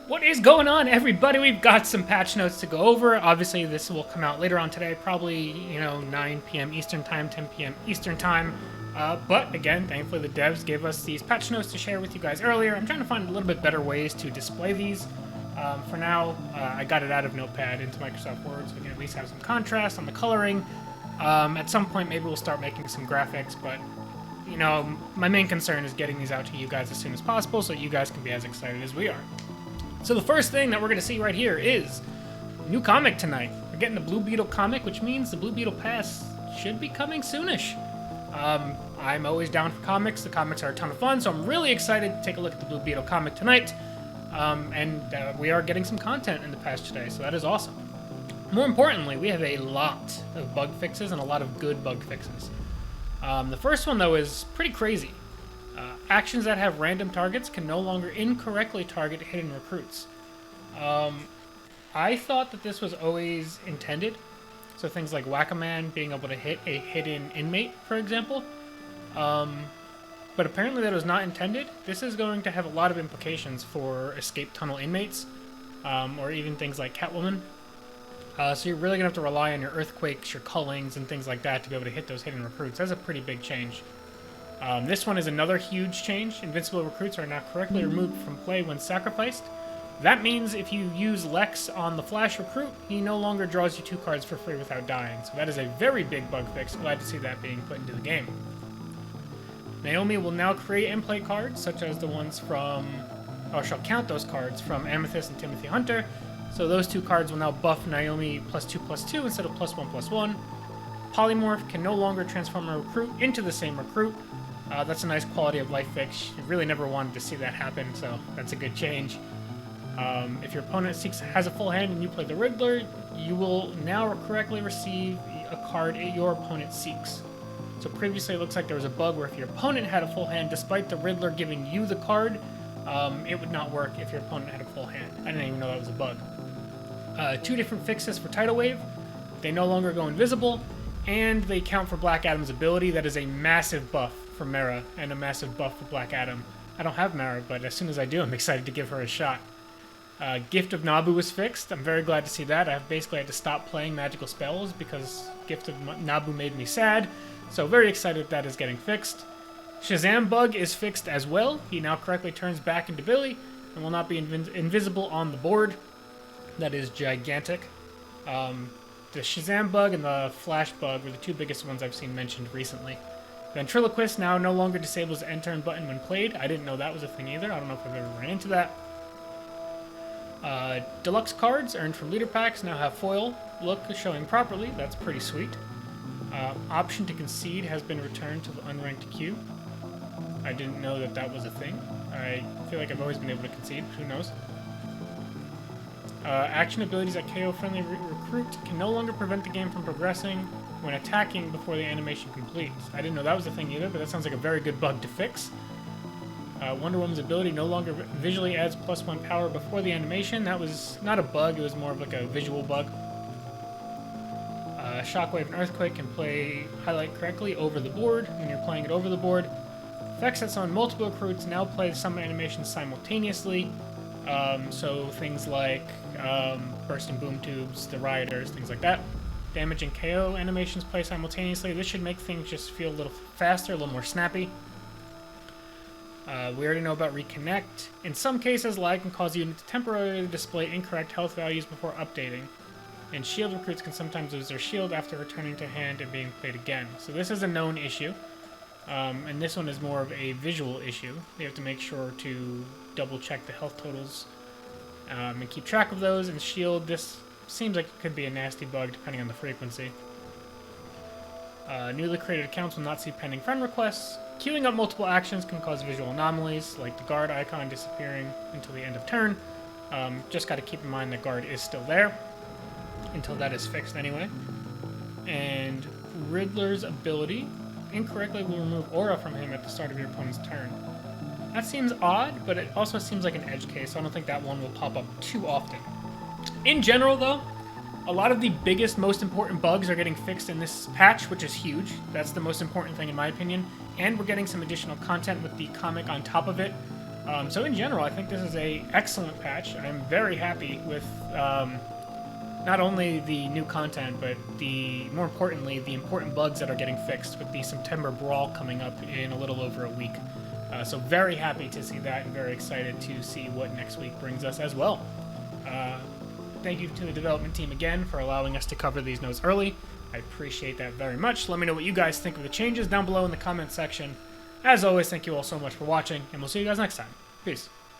What is going on, everybody? We've got some patch notes to go over. Obviously, this will come out later on today, probably, 9 p.m. Eastern Time, 10 p.m. Eastern Time. But again, thankfully the devs gave us these patch notes to share with you guys earlier. I'm trying to find a little bit better ways to display these. For now, I got it out of Notepad into Microsoft Word, so we can at least have some contrast on the coloring. At some point, maybe we'll start making some graphics, but my main concern is getting these out to you guys as soon as possible so you guys can be as excited as we are. So the first thing that we're going to see right here is new comic tonight. We're getting the Blue Beetle comic, which means the Blue Beetle Pass should be coming soonish. I'm always down for comics. The comics are a ton of fun, so I'm really excited to take a look at the Blue Beetle comic tonight. We are getting some content in the patch today, so that is awesome. More importantly, we have a lot of bug fixes and a lot of good bug fixes. The first one, though, is pretty crazy. Actions that have random targets can no longer incorrectly target hidden recruits. I thought that this was always intended. So things like Whack-A-Man being able to hit a hidden inmate, for example. But apparently that was not intended. This is going to have a lot of implications for escape tunnel inmates, or even things like Catwoman. So you're really going to have to rely on your earthquakes, your cullings, and things like that to be able to hit those hidden recruits. That's a pretty big change. This one is another huge change. Invincible recruits are now correctly removed from play when sacrificed. That means if you use Lex on the Flash recruit, he no longer draws you 2 cards for free without dying. So that is a very big bug fix. Glad to see that being put into the game. Naomi will now create and play cards, such as the ones from... or she'll count those cards from Amethyst and Timothy Hunter. So those 2 cards will now buff Naomi +2/+2 instead of +1/+1. Polymorph can no longer transform a recruit into the same recruit. That's a nice quality of life fix. You really never wanted to see that happen, so that's a good change. If your opponent has a full hand and you play the Riddler, you will now correctly receive a card your opponent seeks. So previously it looks like there was a bug where if your opponent had a full hand, despite the Riddler giving you the card, it would not work if your opponent had a full hand. I didn't even know that was a bug. 2 different fixes for Tidal Wave. They no longer go invisible, and they count for Black Adam's ability. That is a massive buff for Mara and a massive buff for Black Adam. I don't have Mara, but as soon as I do, I'm excited to give her a shot. Gift of Nabu was fixed. I'm very glad to see that. I basically had to stop playing magical spells because Gift of Nabu made me sad. So very excited that is getting fixed. Shazam bug is fixed as well. He now correctly turns back into Billy and will not be invisible on the board. That is gigantic. The Shazam bug and the Flash bug were the 2 biggest ones I've seen mentioned recently. Ventriloquist now no longer disables the end turn button when played. I didn't know that was a thing either. I don't know if I've ever ran into that. Deluxe cards earned from leader packs now have foil look showing properly. That's pretty sweet. Option to concede has been returned to the unranked queue. I didn't know that that was a thing. I feel like I've always been able to concede. Who knows? Action abilities that KO friendly recruit can no longer prevent the game from progressing when attacking before the animation completes. I didn't know that was a thing either, but that sounds like a very good bug to fix. Wonder Woman's ability no longer visually adds +1 power before the animation. That was not a bug, it was more of like a visual bug. Shockwave and Earthquake can highlight correctly over the board when you're playing it over the board. Effects that summon multiple recruits now play the summon animations simultaneously. So things like bursting boom tubes, the rioters, things like that. Damage and KO animations play simultaneously. This should make things just feel a little faster, a little more snappy. We already know about Reconnect. In some cases, lag can cause you to temporarily display incorrect health values before updating. And shield recruits can sometimes lose their shield after returning to hand and being played again. So this is a known issue. And this one is more of a visual issue. You have to make sure to double check the health totals and keep track of those. And shield, this seems like it could be a nasty bug depending on the frequency. Newly created accounts will not see pending friend requests. Queuing up multiple actions can cause visual anomalies, like the guard icon disappearing until the end of turn. Just got to keep in mind that guard is still there until that is fixed anyway. And Riddler's ability incorrectly will remove aura from him at the start of your opponent's turn. That seems odd, but it also seems like an edge case, so I don't think that one will pop up too often. In general, though, a lot of the biggest, most important bugs are getting fixed in this patch, which is huge. That's the most important thing in my opinion. And we're getting some additional content with the comic on top of it. So in general, I think this is a excellent patch. I'm very happy with not only the new content, but more importantly, the important bugs that are getting fixed with the September Brawl coming up in a little over a week. So very happy to see that, and very excited to see what next week brings us as well. Thank you to the development team again for allowing us to cover these notes early. I appreciate that very much. Let me know what you guys think of the changes down below in the comments section. As always, thank you all so much for watching, and we'll see you guys next time. Peace.